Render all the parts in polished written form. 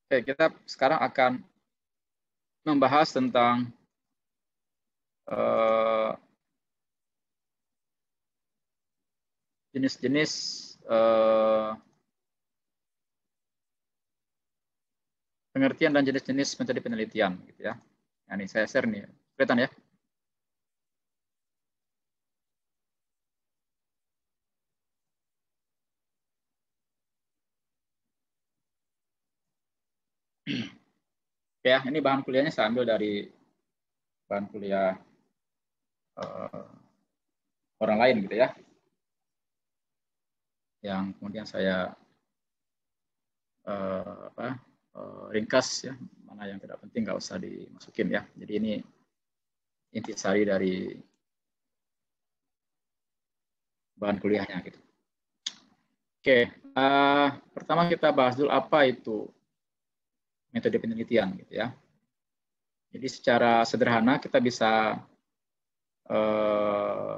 Oke, kita sekarang akan membahas tentang jenis-jenis pengertian dan jenis-jenis metode penelitian, gitu ya. Nah, ini saya share nih, kelihatan ya. Ya, ini bahan kuliahnya saya ambil dari bahan kuliah orang lain, gitu ya. Yang kemudian saya ringkas ya, mana yang tidak penting nggak usah dimasukin ya. Jadi ini intisari dari bahan kuliahnya gitu. Oke, pertama kita bahas dulu apa itu metode penelitian gitu ya. Jadi secara sederhana kita bisa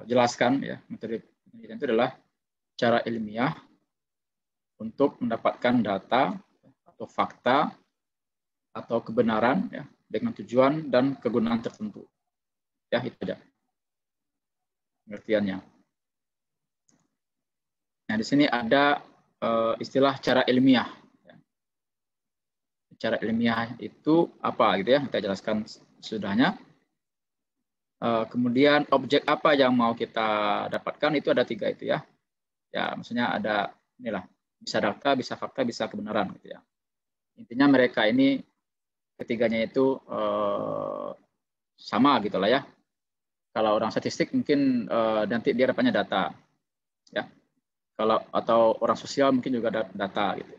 jelaskan ya, metode penelitian itu adalah cara ilmiah untuk mendapatkan data atau fakta atau kebenaran ya, dengan tujuan dan kegunaan tertentu. Ya, itu aja pengertiannya. Nah, di sini ada istilah cara ilmiah. Cara ilmiah itu apa gitu ya, kita jelaskan sudahnya. Kemudian objek apa yang mau kita dapatkan itu ada 3 itu ya. Ya, maksudnya ada inilah, bisa data, bisa fakta, bisa kebenaran gitu ya. Intinya mereka ini ketiganya itu sama gitu lah ya. Kalau orang statistik mungkin nanti dia dapatnya data ya. Kalau atau orang sosial mungkin juga data gitu.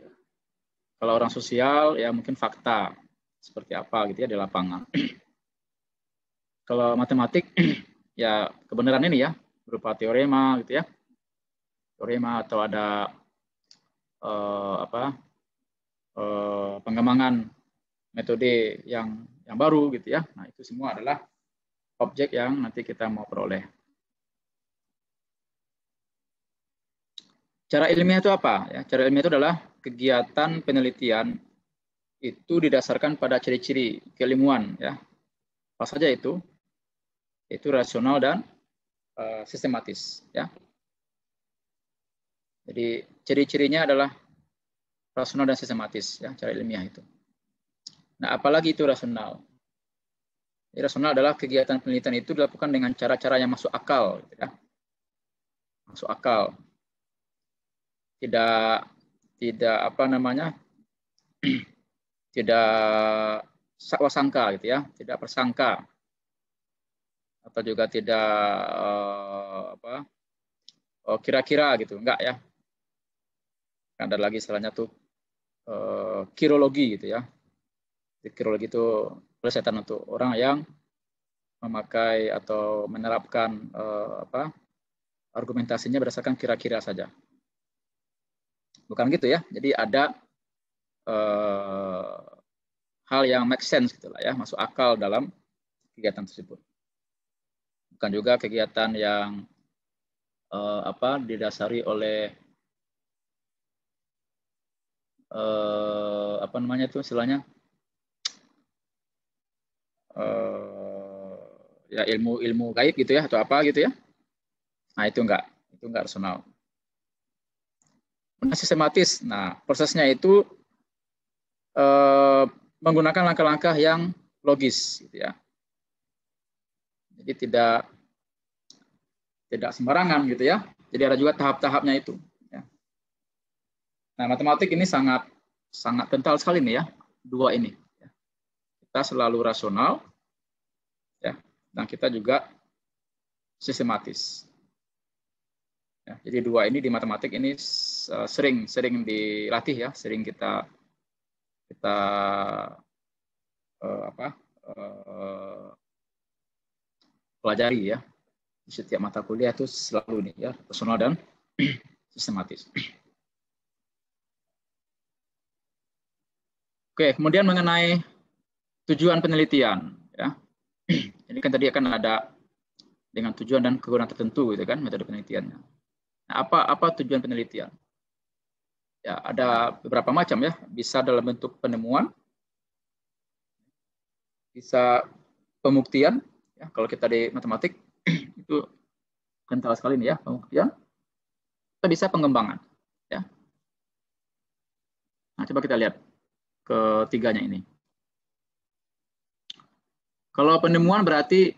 Kalau orang sosial ya mungkin fakta seperti apa gitu ya di lapangan. Kalau matematik ya kebenaran ini ya berupa teorema gitu ya. Teorema atau ada pengembangan metode yang baru gitu ya. Nah, itu semua adalah objek yang nanti kita mau peroleh. Cara ilmiah itu apa? Ya, cara ilmiah itu adalah kegiatan penelitian itu didasarkan pada ciri-ciri keilmuan ya. Apa saja itu? Itu rasional dan sistematis ya. Jadi ciri-cirinya adalah rasional dan sistematis ya, cara ilmiah itu. Nah, apalagi itu rasional? Rasional adalah kegiatan penelitian itu dilakukan dengan cara-cara yang masuk akal gitu ya. Masuk akal. Tidak apa namanya? Tidak sakwasangka gitu ya, tidak persangka. Atau juga tidak kira-kira gitu, enggak ya. Ada lagi istilahnya tuh kirologi gitu ya. Kirologi itu pelesetan untuk orang yang memakai atau menerapkan argumentasinya berdasarkan kira-kira saja. Bukan gitu ya. Jadi ada hal yang make sense gitu lah ya, masuk akal dalam kegiatan tersebut. Bukan juga kegiatan yang didasari oleh apa namanya itu istilahnya ya ilmu gaib gitu ya atau apa gitu ya. Nah, itu enggak rasional. Nah, sistematis. Nah, prosesnya itu menggunakan langkah-langkah yang logis gitu ya. Jadi tidak sembarangan gitu ya. Jadi ada juga tahap-tahapnya itu ya. Nah, matematik ini sangat kental sekali nih ya, dua ini. Kita selalu rasional ya, dan kita juga sistematis. Ya, jadi dua ini di matematik ini sering dilatih ya, sering kita pelajari ya. Di setiap mata kuliah itu selalu nih ya, rasional dan sistematis. Oke, kemudian mengenai tujuan penelitian ya. Ini kan tadi akan ada dengan tujuan dan kegunaan tertentu gitu kan metode penelitiannya. Nah, apa tujuan penelitian? Ya, ada beberapa macam ya, bisa dalam bentuk penemuan bisa pembuktian, ya, kalau kita di matematik itu kental sekali nih ya pembuktian. Kita bisa pengembangan, ya. Nah, coba kita lihat ketiganya ini. Kalau penemuan berarti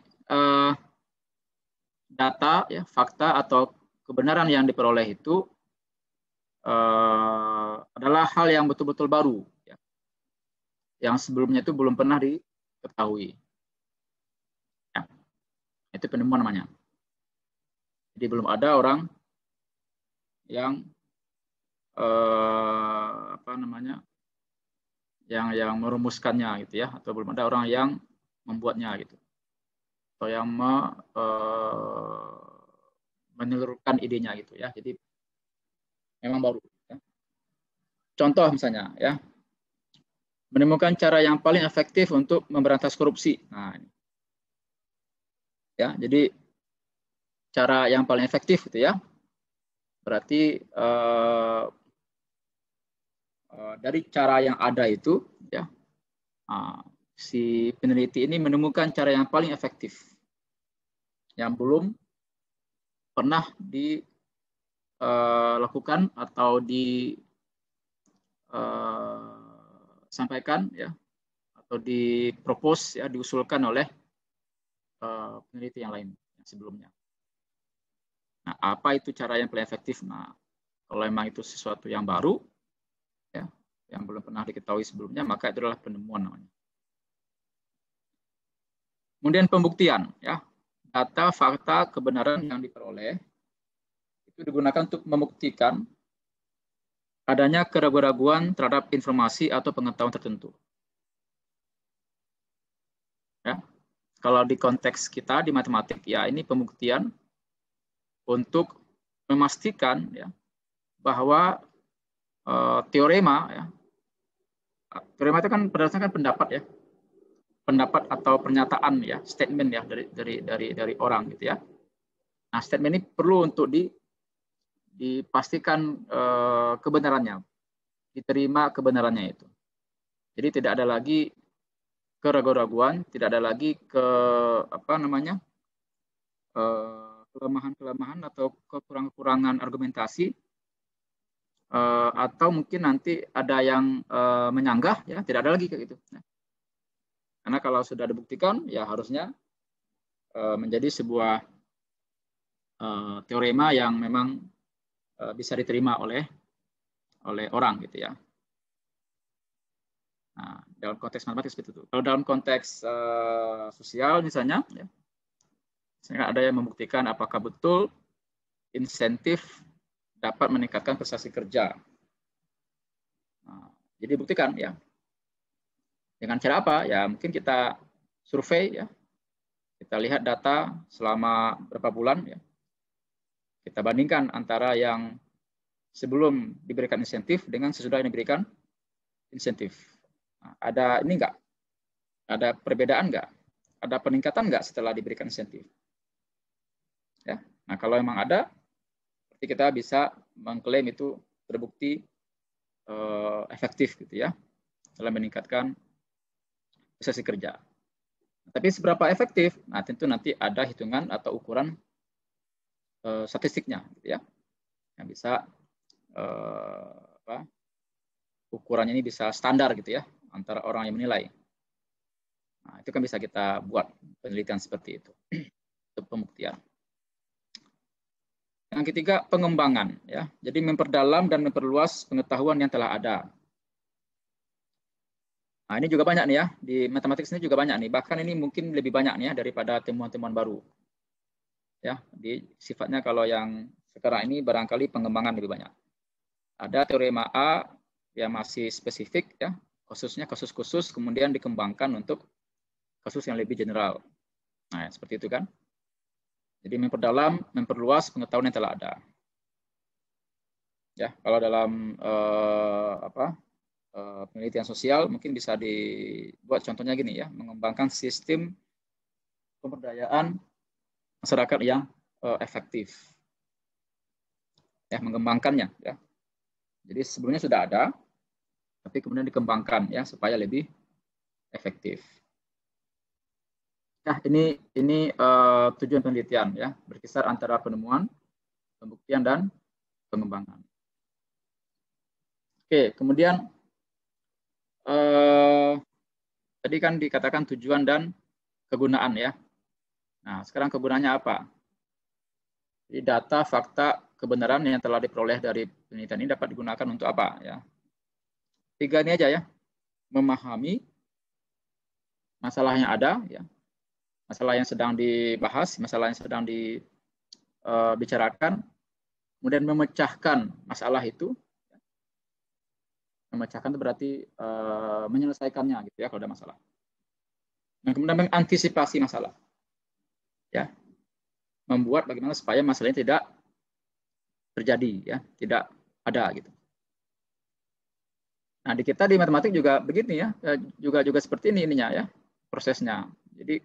data, ya, fakta atau kebenaran yang diperoleh itu adalah hal yang betul-betul baru, ya, yang sebelumnya itu belum pernah diketahui. Ya, itu penemuan namanya. Jadi belum ada orang yang yang merumuskannya gitu ya, atau belum ada orang yang membuatnya gitu, atau yang menelurkan idenya gitu ya. Jadi memang baru. Ya. Contoh misalnya ya, menemukan cara yang paling efektif untuk memberantas korupsi. Nah, ini. Ya, jadi cara yang paling efektif gitu ya. Berarti dari cara yang ada itu ya, si peneliti ini menemukan cara yang paling efektif yang belum pernah dilakukan atau disampaikan ya, atau dipropos ya, diusulkan oleh peneliti yang lain yang sebelumnya. Nah, apa itu cara yang paling efektif? Nah, kalau memang itu sesuatu yang baru, ya, yang belum pernah diketahui sebelumnya, maka itu adalah penemuan namanya. Kemudian pembuktian, ya, data, fakta, kebenaran yang diperoleh itu digunakan untuk membuktikan adanya keraguan-raguan terhadap informasi atau pengetahuan tertentu. Ya, kalau di konteks kita di matematik, ya ini pembuktian untuk memastikan ya bahwa teorema ya, teorema itu kan berdasarkan pendapat ya, pendapat atau pernyataan ya, statement ya dari orang gitu ya. Nah, statement ini perlu untuk dipastikan kebenarannya, diterima kebenarannya itu. Jadi tidak ada lagi keraguan-raguan, tidak ada lagi kelemahan-kelemahan atau kekurangan-kekurangan argumentasi, atau mungkin nanti ada yang menyanggah, ya tidak ada lagi kayak gitu. Karena kalau sudah dibuktikan, ya harusnya menjadi sebuah teorema yang memang bisa diterima oleh orang gitu ya. Nah, dalam konteks matematik seperti itu. Kalau dalam konteks sosial misalnya, ya, misalnya ada yang membuktikan apakah betul insentif dapat meningkatkan prestasi kerja. Nah, jadi buktikan ya. Dengan cara apa? Ya mungkin kita survei ya. Kita lihat data selama berapa bulan ya. Kita bandingkan antara yang sebelum diberikan insentif dengan sesudah yang diberikan insentif. Nah, ada ini enggak? Ada perbedaan enggak? Ada peningkatan enggak setelah diberikan insentif? Ya. Nah, kalau memang ada, berarti kita bisa mengklaim itu terbukti efektif gitu ya dalam meningkatkan prestasi kerja. Tapi seberapa efektif? Nah, tentu nanti ada hitungan atau ukuran statistiknya gitu ya. Yang bisa ukurannya ini bisa standar gitu ya antara orang yang menilai. Nah, itu kan bisa kita buat penelitian seperti itu untuk pembuktian. Yang ketiga, pengembangan ya. Jadi memperdalam dan memperluas pengetahuan yang telah ada. Nah, ini juga banyak nih ya, di matematik ini juga banyak nih. Bahkan ini mungkin lebih banyak nih ya daripada temuan-temuan baru. Ya, sifatnya kalau yang sekarang ini barangkali pengembangan lebih banyak. Ada teorema A yang masih spesifik ya, khususnya kasus khusus, kemudian dikembangkan untuk kasus yang lebih general. Nah, seperti itu kan. Jadi memperdalam, memperluas pengetahuan yang telah ada. Ya, kalau dalam penelitian sosial mungkin bisa dibuat contohnya gini ya, mengembangkan sistem pemberdayaan masyarakat yang efektif. Ya, mengembangkannya ya. Jadi sebelumnya sudah ada, tapi kemudian dikembangkan ya supaya lebih efektif. Nah, ini tujuan penelitian ya, berkisar antara penemuan, pembuktian dan pengembangan. Oke, kemudian tadi kan dikatakan tujuan dan kegunaan ya. Nah, sekarang kegunaannya apa? Jadi data, fakta, kebenaran yang telah diperoleh dari penelitian ini dapat digunakan untuk apa ya? 3 ini aja ya. Memahami masalah yang ada ya. Masalah yang sedang dibahas, masalah yang sedang dibicarakan, kemudian memecahkan masalah itu. Memecahkan itu berarti menyelesaikannya gitu ya kalau ada masalah. Dan kemudian mengantisipasi masalah. Ya. Membuat bagaimana supaya masalahnya tidak terjadi ya, tidak ada gitu. Nah, di kita di matematik juga begini ya, juga seperti ini ininya ya, prosesnya. Jadi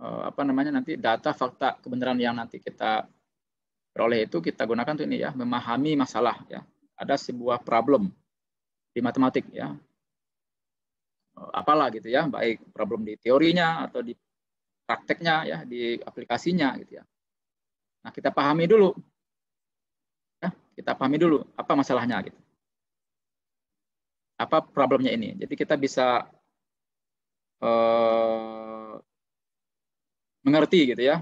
apa namanya nanti data, fakta, kebenaran yang nanti kita peroleh itu kita gunakan untuk ini ya, memahami masalah ya. Ada sebuah problem di matematik ya. Apalah gitu ya, baik problem di teorinya atau di prakteknya ya, di aplikasinya gitu ya. Nah, kita pahami dulu. Ya, kita pahami dulu apa masalahnya gitu. Apa problemnya ini. Jadi kita bisa mengerti gitu ya,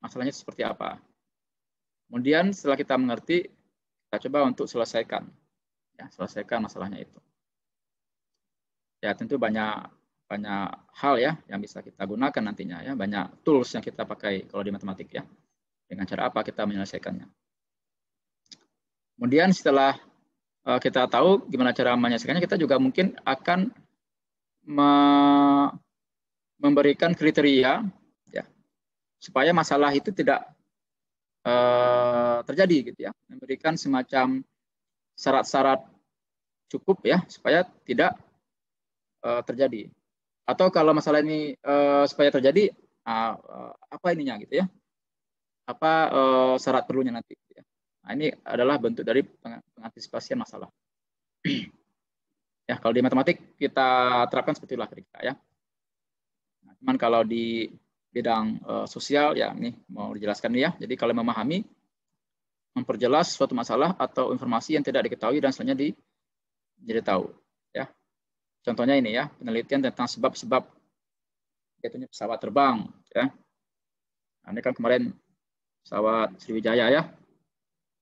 masalahnya seperti apa. Kemudian setelah kita mengerti, kita coba untuk selesaikan. Ya, selesaikan masalahnya itu. Ya, tentu banyak hal ya yang bisa kita gunakan nantinya ya, banyak tools yang kita pakai kalau di matematik ya. Dengan cara apa kita menyelesaikannya. Kemudian setelah kita tahu gimana cara menyelesaikannya, kita juga mungkin akan memberikan kriteria ya supaya masalah itu tidak terjadi gitu ya, memberikan semacam syarat-syarat cukup ya supaya tidak terjadi. Atau kalau masalah ini supaya terjadi apa ininya gitu ya, apa syarat perlunya nanti gitu ya. Nah, ini adalah bentuk dari pengantisipasian masalah. Ya, kalau di matematik kita terapkan seperti itulah kira-kira ya. Nah, cuman kalau di bidang sosial ya ini mau dijelaskan ya. Jadi kalau memahami, memperjelas suatu masalah atau informasi yang tidak diketahui dan selanjutnya jadi tahu ya. Contohnya ini ya, penelitian tentang sebab-sebab jatuhnya pesawat terbang ya. Nah, ini kan kemarin pesawat Sriwijaya ya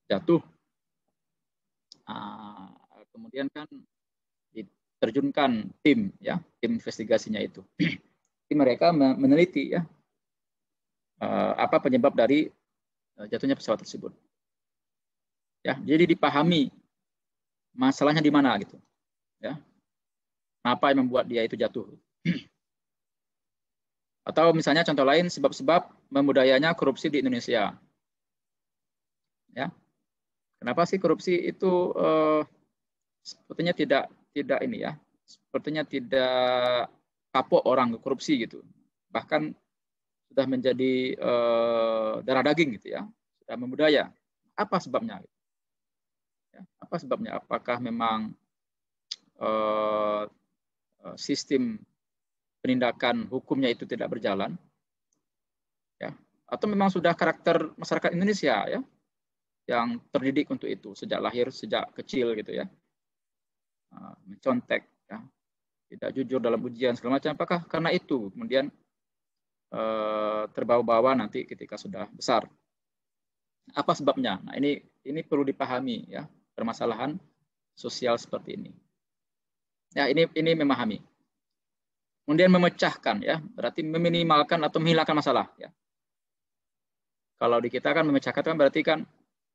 jatuh. Kemudian kan diterjunkan tim ya, tim investigasinya itu. Jadi mereka meneliti ya apa penyebab dari jatuhnya pesawat tersebut. Ya, jadi dipahami masalahnya di mana gitu. Ya. Apa yang membuat dia itu jatuh. Atau misalnya contoh lain sebab-sebab membudayanya korupsi di Indonesia. Ya. Kenapa sih korupsi itu sepertinya tidak ini ya. Sepertinya tidak kapok orang korupsi gitu. Bahkan sudah menjadi darah daging gitu ya. Sudah membudaya. Apa sebabnya? Ya, apa sebabnya? Apakah memang sistem penindakan hukumnya itu tidak berjalan? Ya. Atau memang sudah karakter masyarakat Indonesia ya yang terdidik untuk itu sejak lahir, sejak kecil gitu ya. Mencontek ya. Tidak jujur dalam ujian segala macam. Apakah karena itu kemudian terbawa-bawa nanti ketika sudah besar? Apa sebabnya? Nah, ini perlu dipahami ya, permasalahan sosial seperti ini. Ya, ini memahami. Kemudian memecahkan ya, berarti meminimalkan atau menghilangkan masalah ya. Kalau di kita kan memecahkan kan berarti kan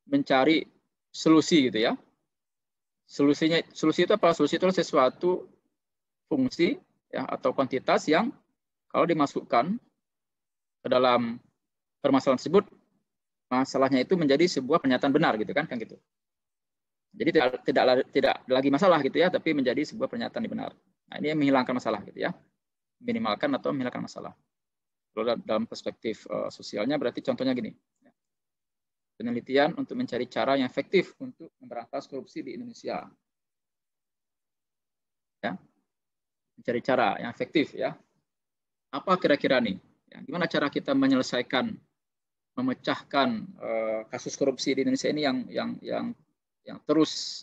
mencari solusi gitu ya. Solusi itu apa? Solusi itu sesuatu fungsi ya atau kuantitas yang kalau dimasukkan ke dalam permasalahan tersebut, masalahnya itu menjadi sebuah pernyataan benar gitu kan gitu. Jadi tidak lagi masalah gitu ya, tapi menjadi sebuah pernyataan yang benar. Nah, ini yang menghilangkan masalah gitu ya. Minimalkan atau menghilangkan masalah. Kalau dalam perspektif sosialnya berarti contohnya gini. Penelitian untuk mencari cara yang efektif untuk memberantas korupsi di Indonesia. Ya. mencari cara yang efektif ya. Apa kira-kira nih? Ya, gimana cara kita menyelesaikan, memecahkan kasus korupsi di Indonesia ini yang terus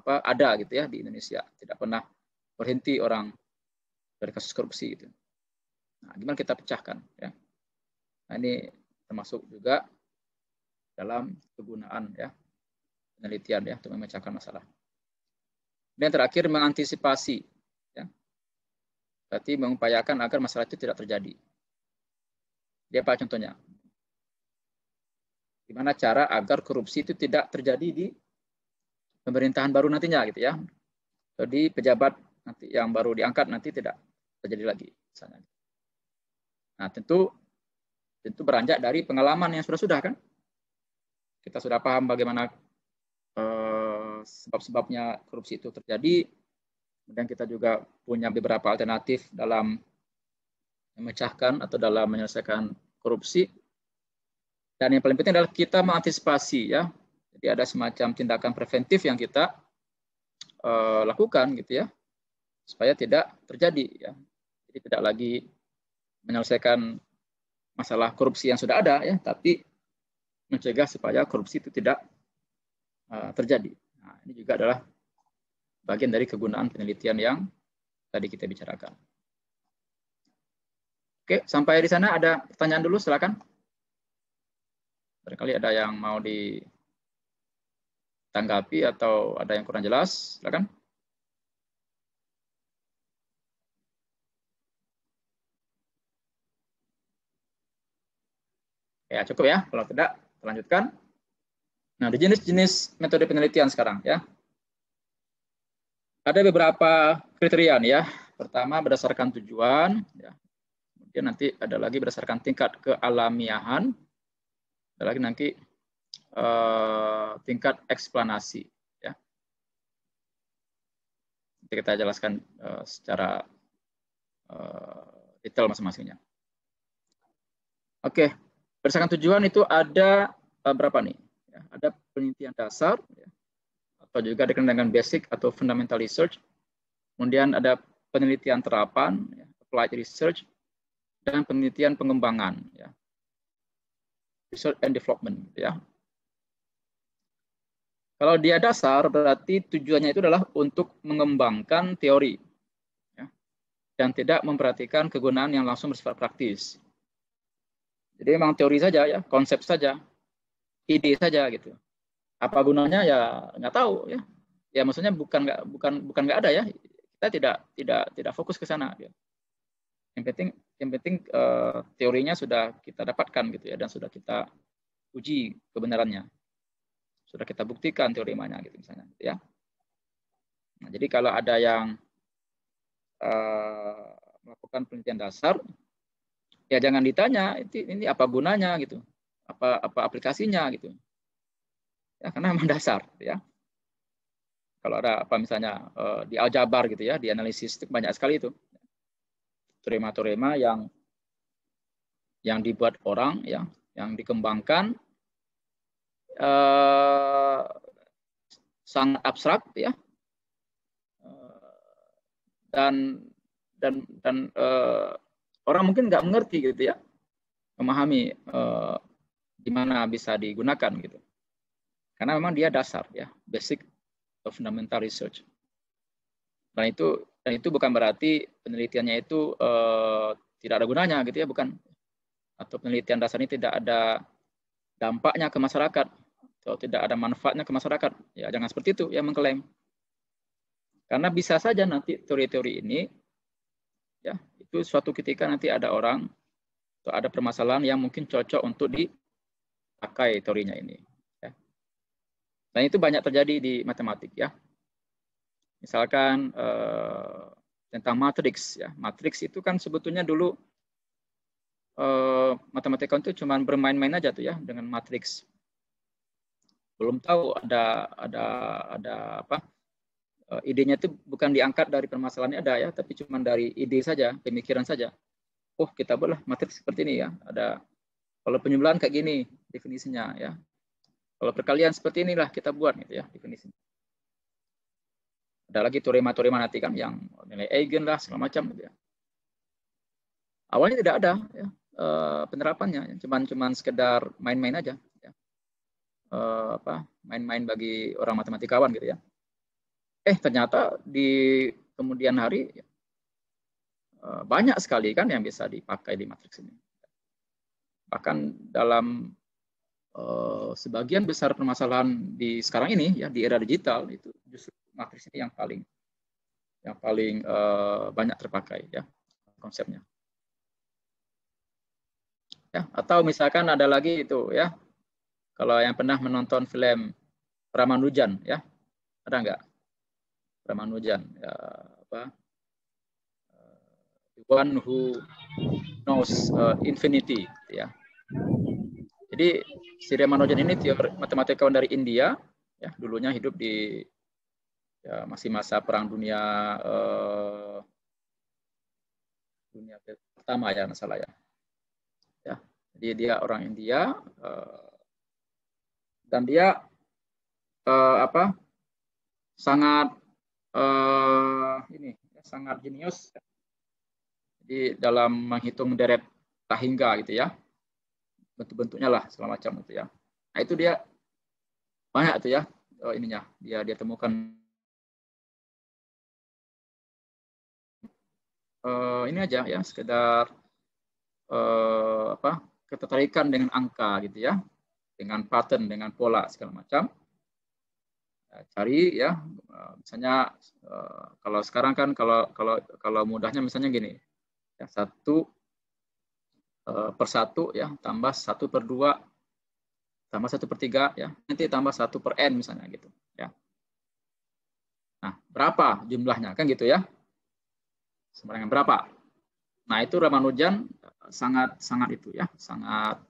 ada gitu ya di Indonesia, tidak pernah berhenti orang dari kasus korupsi gitu. Nah, gimana kita pecahkan ya? Nah, ini termasuk juga dalam kegunaan ya penelitian ya untuk memecahkan masalah. Dan terakhir mengantisipasi ya. Berarti mengupayakan agar masalah itu tidak terjadi. Dia apa contohnya? Gimana cara agar korupsi itu tidak terjadi di pemerintahan baru nantinya gitu ya. Jadi pejabat nanti yang baru diangkat nanti tidak terjadi lagi misalnya. Nah, tentu beranjak dari pengalaman yang sudah kan. Kita sudah paham bagaimana sebab-sebabnya korupsi itu terjadi. Kemudian kita juga punya beberapa alternatif dalam memecahkan atau dalam menyelesaikan korupsi. Dan yang paling penting adalah kita mengantisipasi ya. Jadi ada semacam tindakan preventif yang kita lakukan gitu ya, supaya tidak terjadi ya. Jadi tidak lagi menyelesaikan masalah korupsi yang sudah ada ya, tapi mencegah supaya korupsi itu tidak terjadi. Nah, ini juga adalah bagian dari kegunaan penelitian yang tadi kita bicarakan. Oke, sampai di sana ada pertanyaan dulu, silakan. Barangkali ada yang mau ditanggapi atau ada yang kurang jelas, silakan. Ya, cukup ya. Kalau tidak, lanjutkan. Nah, di jenis-jenis metode penelitian sekarang ya. Ada beberapa kriteria nih ya. Pertama berdasarkan tujuan ya. Kemudian nanti ada lagi berdasarkan tingkat kealamiahan. Ada lagi nanti tingkat eksplanasi ya. Nanti kita jelaskan secara detail masing-masingnya. Oke, berdasarkan tujuan itu ada berapa nih? Ya, ada penelitian dasar ya, atau juga dikenal dengan basic atau fundamental research. Kemudian ada penelitian terapan, ya, applied research, dan penelitian pengembangan, ya, research and development. Ya. Kalau dia dasar berarti tujuannya itu adalah untuk mengembangkan teori, ya, dan tidak memperhatikan kegunaan yang langsung bersifat praktis. Jadi memang teori saja, ya, konsep saja, ide saja gitu. Apa gunanya ya nggak tahu ya. Ya maksudnya bukan nggak ada ya. Kita tidak fokus ke sana. Ya. Yang penting teorinya sudah kita dapatkan gitu ya dan sudah kita uji kebenarannya. Sudah kita buktikan teorimanya gitu misalnya ya. Nah, jadi kalau ada yang melakukan penelitian dasar ya jangan ditanya ini apa gunanya gitu. Apa aplikasinya gitu. Ya karena memang dasar ya. Kalau ada apa misalnya di aljabar gitu ya, di analisis itu banyak sekali itu. Teorema-teorema yang dibuat orang yang dikembangkan sangat abstrak ya. Dan orang mungkin nggak mengerti gitu ya, memahami di mana bisa digunakan gitu. Karena memang dia dasar ya, basic atau fundamental research. Dan itu bukan berarti penelitiannya itu tidak ada gunanya gitu ya, bukan. Atau penelitian dasar ini tidak ada dampaknya ke masyarakat atau tidak ada manfaatnya ke masyarakat. Ya jangan seperti itu ya mengklaim. Karena bisa saja nanti teori-teori ini ya itu suatu ketika nanti ada orang atau ada permasalahan yang mungkin cocok untuk dipakai teorinya ini. Ya. Dan itu banyak terjadi di matematik ya. Misalkan tentang matriks ya. Matriks itu kan sebetulnya dulu matematika itu cuma bermain-main aja tuh ya dengan matriks. Belum tahu ada apa? Idenya itu bukan diangkat dari permasalahannya ada ya, tapi cuma dari ide saja, pemikiran saja. Oh, kita buatlah matriks seperti ini ya. Ada kalau penjumlahan kayak gini definisinya ya. Kalau perkalian seperti inilah kita buat gitu ya definisinya. Ada lagi teorema-teorema nanti kan yang nilai eigen lah segala macam gitu ya. Awalnya tidak ada ya, penerapannya, cuman sekedar main-main aja ya. Main-main bagi orang matematikawan gitu ya. Ternyata di kemudian hari banyak sekali kan yang bisa dipakai di matriks ini. Bahkan dalam sebagian besar permasalahan di sekarang ini ya, di era digital, itu justru matriks ini yang paling banyak terpakai ya konsepnya. Ya, atau misalkan ada lagi itu ya, kalau yang pernah menonton film Ramanujan ya, ada nggak Ramanujan ya, the one who knows infinity ya. Jadi si Ramanujan ini teori matematikawan dari India ya, dulunya hidup di ya, masih masa perang dunia pertama ya, masalah ya. Ya, jadi dia orang India dan dia sangat sangat jenius di dalam menghitung deret tahingga gitu ya, bentuk-bentuknya lah segala macam gitu ya. Nah itu dia banyak tuh ya ininya, dia temukan ini aja ya, sekedar ketertarikan dengan angka gitu ya, dengan pattern, dengan pola segala macam. Cari ya, misalnya kalau sekarang kan kalau mudahnya misalnya gini ya, 1/1 ya tambah 1/2 tambah 1/3 ya, nanti tambah 1/n misalnya gitu ya. Nah berapa jumlahnya kan gitu ya, sama dengan berapa. Nah itu Ramanujan sangat itu ya, sangat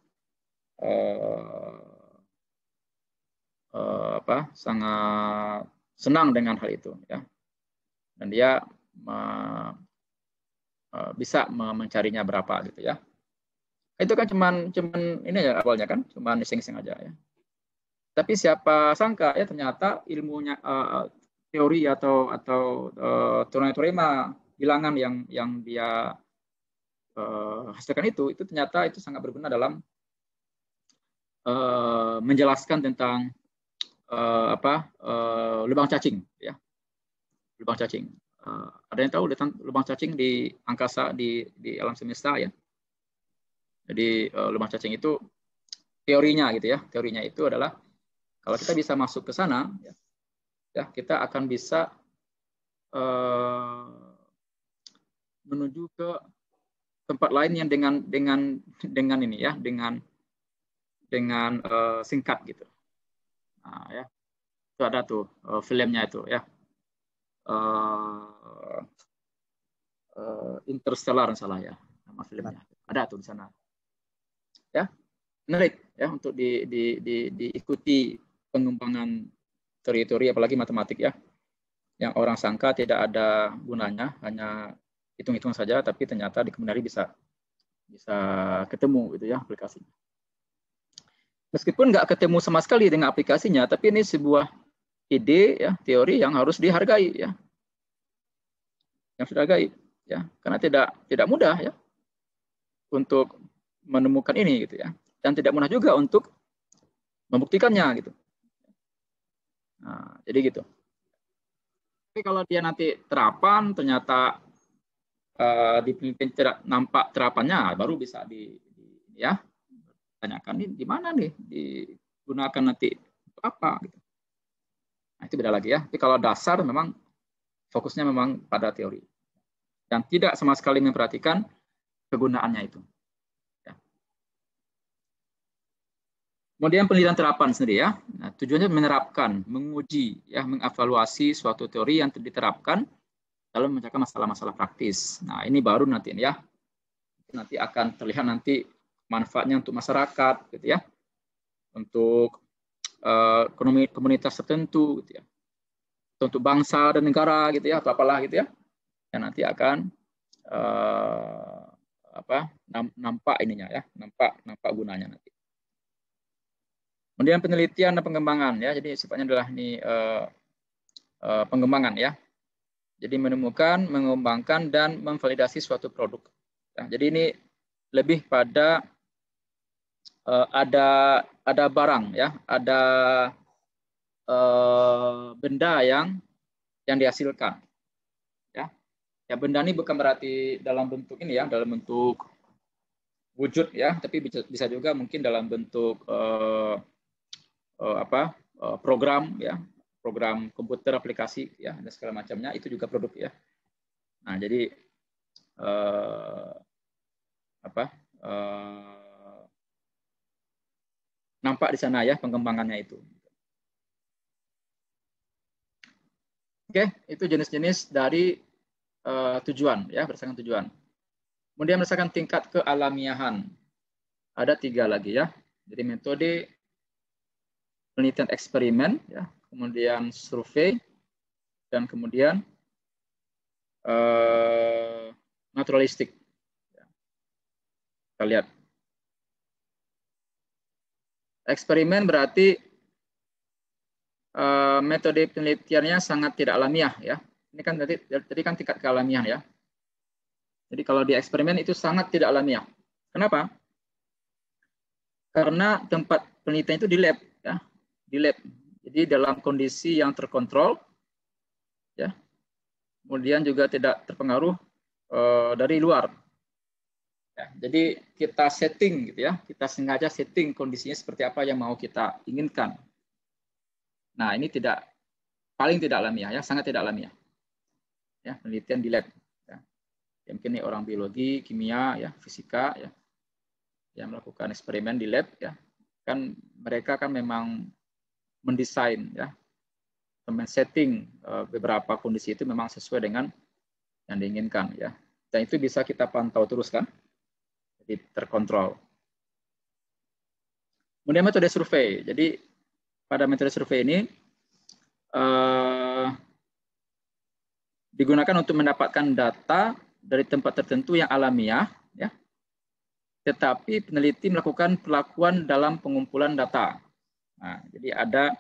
sangat senang dengan hal itu ya, dan dia bisa mencarinya berapa gitu ya. Itu kan cuman ini ya awalnya kan, cuman iseng-iseng aja ya. Tapi siapa sangka ya ternyata ilmunya teori atau teorema bilangan yang dia hasilkan itu ternyata itu sangat berguna dalam menjelaskan tentang lubang cacing ya. Lubang cacing. Ada yang tahu tentang lubang cacing di angkasa, di alam semesta ya. Jadi lubang cacing itu teorinya gitu ya. Teorinya itu adalah kalau kita bisa masuk ke sana ya kita akan bisa menuju ke tempat lain yang dengan ini ya, dengan singkat gitu. Nah, ya. Itu ada tuh filmnya itu ya. Interstellar salah ya nama filmnya. Ada tuh di sana. Ya. Menarik ya untuk diikuti pengembangan teori-teori apalagi matematik ya. Yang orang sangka tidak ada gunanya, hanya hitung-hitung saja, tapi ternyata di kemudian hari bisa ketemu gitu ya aplikasinya. Meskipun nggak ketemu sama sekali dengan aplikasinya, tapi ini sebuah ide ya, teori yang harus dihargai ya, yang sudah dihargai ya, karena tidak mudah ya untuk menemukan ini gitu ya, dan tidak mudah juga untuk membuktikannya gitu. Nah, jadi gitu. Tapi kalau dia nanti terapan ternyata dipimpin tidak nampak terapannya, baru bisa ya tanyakan ini di mana nih digunakan nanti untuk apa gitu. Nah, itu beda lagi ya. Tapi kalau dasar memang fokusnya memang pada teori dan tidak sama sekali memperhatikan kegunaannya itu. Ya. Kemudian penelitian terapan sendiri ya. Nah, tujuannya menerapkan, menguji, ya, mengevaluasi suatu teori yang diterapkan dalam memecahkan masalah-masalah praktis. Nah, ini baru nanti ya. Nanti akan terlihat nanti manfaatnya untuk masyarakat, gitu ya, untuk komunitas tertentu, gitu ya, untuk bangsa dan negara, gitu ya, atau apalah, gitu ya, yang nanti akan nampak ininya ya, nampak gunanya nanti. Kemudian penelitian dan pengembangan ya, jadi sifatnya adalah ini pengembangan ya. Jadi menemukan, mengembangkan, dan memvalidasi suatu produk. Nah, jadi ini lebih pada ada barang, ya, ada benda yang dihasilkan. Ya, ya benda ini bukan berarti dalam bentuk ini ya, dalam bentuk wujud ya, tapi bisa juga mungkin dalam bentuk program ya, program komputer, aplikasi ya, dan segala macamnya, itu juga produk ya. Nah, jadi nampak di sana ya pengembangannya itu. Oke, itu jenis-jenis dari tujuan ya, berdasarkan tujuan. Kemudian berdasarkan tingkat kealamiahan, ada 3 lagi ya. Jadi metode penelitian eksperimen ya, kemudian survei, dan kemudian naturalistik. Kita lihat. Eksperimen berarti metode penelitiannya sangat tidak alamiah ya. Ini kan tadi kan tingkat kealamiahan ya. Jadi kalau di eksperimen itu sangat tidak alamiah. Kenapa? Karena tempat penelitian itu di lab ya, di lab. Jadi dalam kondisi yang terkontrol ya. Kemudian juga tidak terpengaruh dari luar. Ya, jadi kita setting gitu ya, kita sengaja setting kondisinya seperti apa yang mau kita inginkan. Nah, ini paling tidak alamiah ya, sangat tidak alamiah. Ya, penelitian di lab. Ya. Mungkin ini orang biologi, kimia, ya, fisika, ya, yang melakukan eksperimen di lab, ya, kan mereka kan memang mendesain, ya, men-setting beberapa kondisi itu memang sesuai dengan yang diinginkan, ya. Dan itu bisa kita pantau terus kan, jadi terkontrol. Kemudian metode survei. Jadi pada metode survei ini digunakan untuk mendapatkan data dari tempat tertentu yang alamiah, ya. Tetapi peneliti melakukan perlakuan dalam pengumpulan data. Nah, jadi ada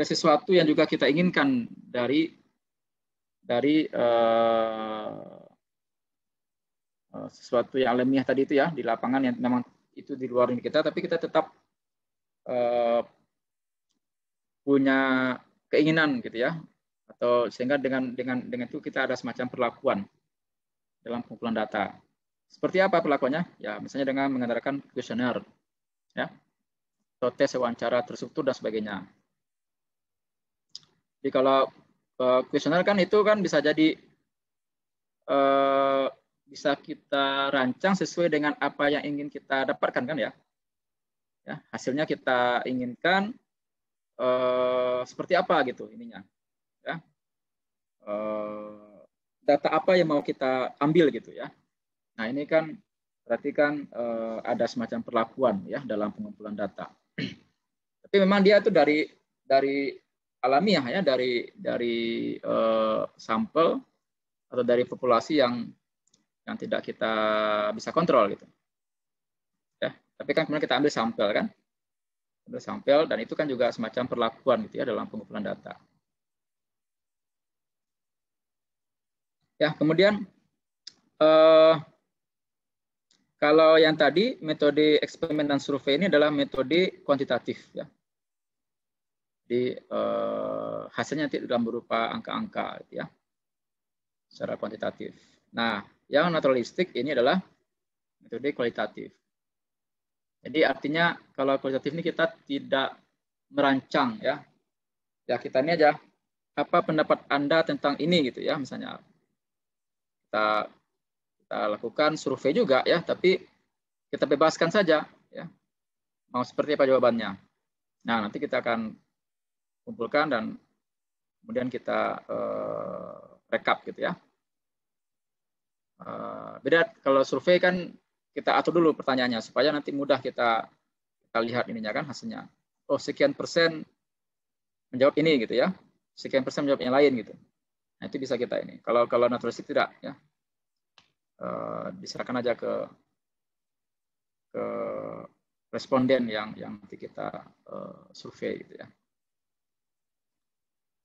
sesuatu yang juga kita inginkan dari sesuatu yang alamiah tadi itu ya, di lapangan yang memang itu di luar kita, tapi kita tetap punya keinginan gitu ya, atau sehingga dengan itu kita ada semacam perlakuan dalam pengumpulan data. Seperti apa perlakuannya? Ya, misalnya dengan mengandalkan kuesioner, ya, atau tes wawancara terstruktur dan sebagainya. Jadi kalau kuesioner kan itu kan bisa jadi bisa kita rancang sesuai dengan apa yang ingin kita dapatkan kan ya. Ya, hasilnya kita inginkan seperti apa gitu ininya. Ya. Data apa yang mau kita ambil gitu ya. Nah, ini kan berarti kan ada semacam perlakuan ya dalam pengumpulan data. Tapi memang dia itu dari alamiah ya, dari sampel atau dari populasi yang tidak kita bisa kontrol gitu. Ya, tapi kan kemudian kita ambil sampel dan itu kan juga semacam perlakuan gitu ya dalam pengumpulan data. Ya, kemudian kalau yang tadi metode eksperimen dan survei ini adalah metode kuantitatif ya. Jadi hasilnya nanti dalam berupa angka-angka gitu ya, secara kuantitatif. Nah, yang naturalistik ini adalah metode kualitatif. Jadi artinya kalau kualitatif ini kita tidak merancang ya. Ya kita ini aja, apa pendapat Anda tentang ini gitu ya, misalnya. Kita lakukan survei juga ya, tapi kita bebaskan saja ya. Mau seperti apa jawabannya. Nah, nanti kita akan kumpulkan dan kemudian kita rekap gitu ya. Beda kalau survei kan kita atur dulu pertanyaannya supaya nanti mudah kita lihat ininya kan hasilnya. Oh, sekian persen menjawab ini gitu ya. Sekian persen menjawab yang lain gitu. Nah, itu bisa kita ini. Kalau naturalistik tidak ya. Diserahkan aja ke responden yang nanti kita survei gitu ya.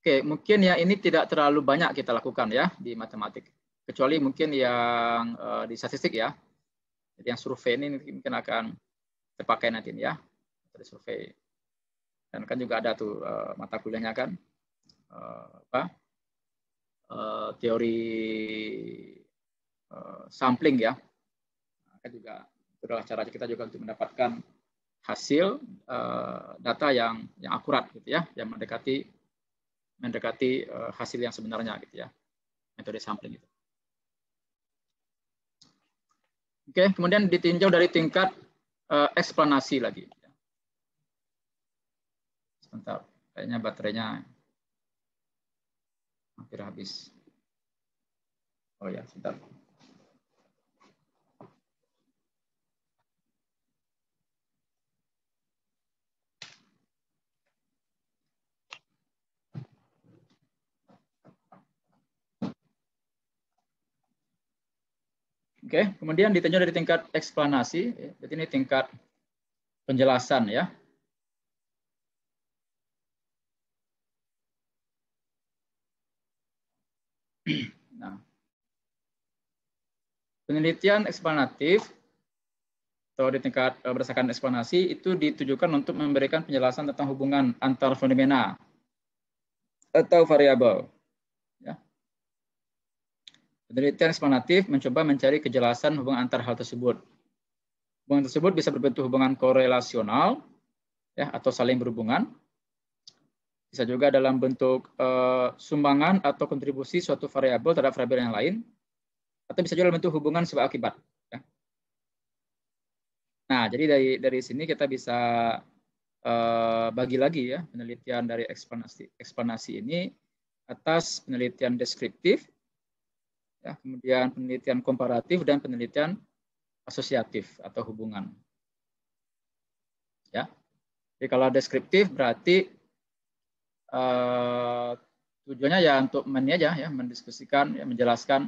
Oke, mungkin ya ini tidak terlalu banyak kita lakukan ya di matematik, kecuali mungkin yang di statistik ya. Jadi yang survei ini mungkin akan terpakai nanti ya, dari survei. Dan kan juga ada tuh mata kuliahnya kan, teori sampling ya. Kan juga itu adalah cara kita juga untuk mendapatkan hasil data yang akurat gitu ya, yang mendekati hasil yang sebenarnya gitu ya, metode sampling itu. Oke, kemudian ditinjau dari tingkat eksplanasi lagi. Sebentar, kayaknya baterainya hampir habis. Oh ya, sebentar. Oke, kemudian ditinjau dari tingkat eksplanasi, jadi ini tingkat penjelasan ya. Nah, penelitian eksplanatif atau di tingkat berdasarkan eksplanasi itu ditujukan untuk memberikan penjelasan tentang hubungan antar fenomena atau variabel. Ya. Penelitian eksplanatif mencoba mencari kejelasan hubungan antar hal tersebut. Hubungan tersebut bisa berbentuk hubungan korelasional ya, atau saling berhubungan. Bisa juga dalam bentuk sumbangan atau kontribusi suatu variabel terhadap variabel yang lain, atau bisa juga dalam bentuk hubungan sebab akibat. Ya. Nah, jadi dari sini kita bisa bagi lagi ya penelitian dari eksplanasi ini atas penelitian deskriptif, ya, kemudian penelitian komparatif dan penelitian asosiatif atau hubungan. Ya, jadi kalau deskriptif berarti tujuannya ya untuk mendiskusikan, ya, menjelaskan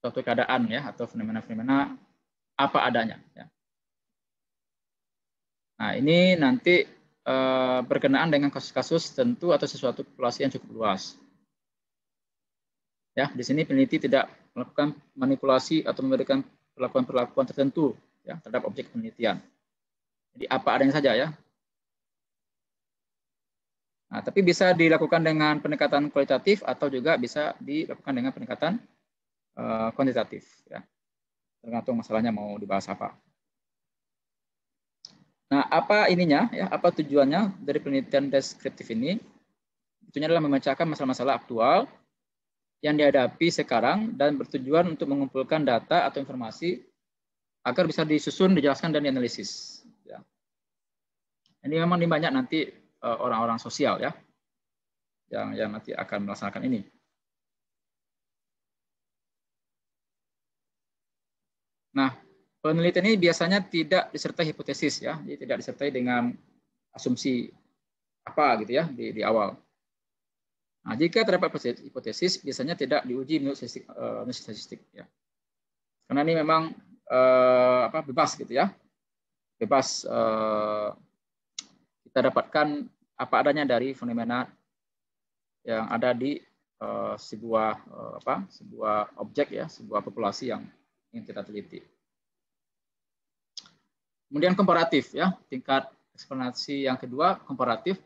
suatu keadaan ya atau fenomena-fenomena apa adanya. Ya. Nah ini nanti berkenaan dengan kasus-kasus tentu atau sesuatu populasi yang cukup luas. Ya, di sini peneliti tidak melakukan manipulasi atau memberikan perlakuan-perlakuan tertentu ya terhadap objek penelitian. Jadi apa adanya saja ya. Nah, tapi bisa dilakukan dengan pendekatan kualitatif atau juga bisa dilakukan dengan pendekatan kuantitatif ya. Tergantung masalahnya mau dibahas apa. Nah, apa ininya ya, apa tujuannya dari penelitian deskriptif ini? Tujuannya adalah memecahkan masalah-masalah aktual yang dihadapi sekarang dan bertujuan untuk mengumpulkan data atau informasi agar bisa disusun, dijelaskan dan dianalisis. Ya. Ini memang banyak nanti orang-orang sosial ya yang nanti akan melaksanakan ini. Nah, penelitian ini biasanya tidak disertai hipotesis ya, jadi tidak disertai dengan asumsi apa gitu ya di awal. Nah, jika terdapat hipotesis biasanya tidak diuji menurut statistik ya. Karena ini memang bebas gitu ya. Bebas kita dapatkan apa adanya dari fenomena yang ada di sebuah objek ya, sebuah populasi yang ingin kita teliti. Kemudian komparatif ya, tingkat eksplanasi yang kedua komparatif.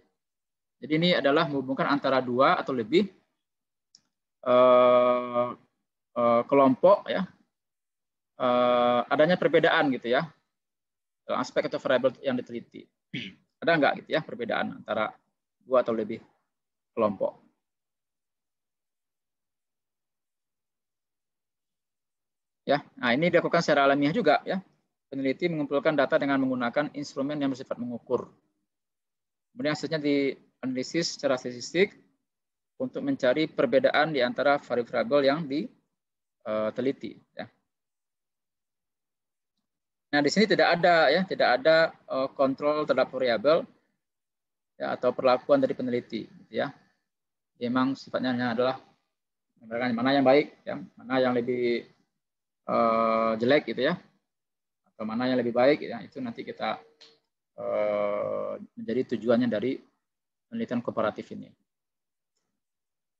Jadi ini adalah menghubungkan antara dua atau lebih kelompok ya, adanya perbedaan gitu ya, aspek atau variabel yang diteliti. Ada enggak gitu ya perbedaan antara dua atau lebih kelompok? Ya, nah ini dilakukan secara alamiah juga ya. Peneliti mengumpulkan data dengan menggunakan instrumen yang bersifat mengukur. Kemudian hasilnya dianalisis secara statistik untuk mencari perbedaan di antara variabel yang diteliti. Ya. Nah di sini tidak ada kontrol terhadap variabel ya, atau perlakuan dari peneliti. Gitu ya. Memang sifatnya adalah mana yang baik, ya, mana yang lebih jelek gitu ya, mana yang lebih baik, ya itu nanti kita menjadi tujuannya dari penelitian komparatif ini.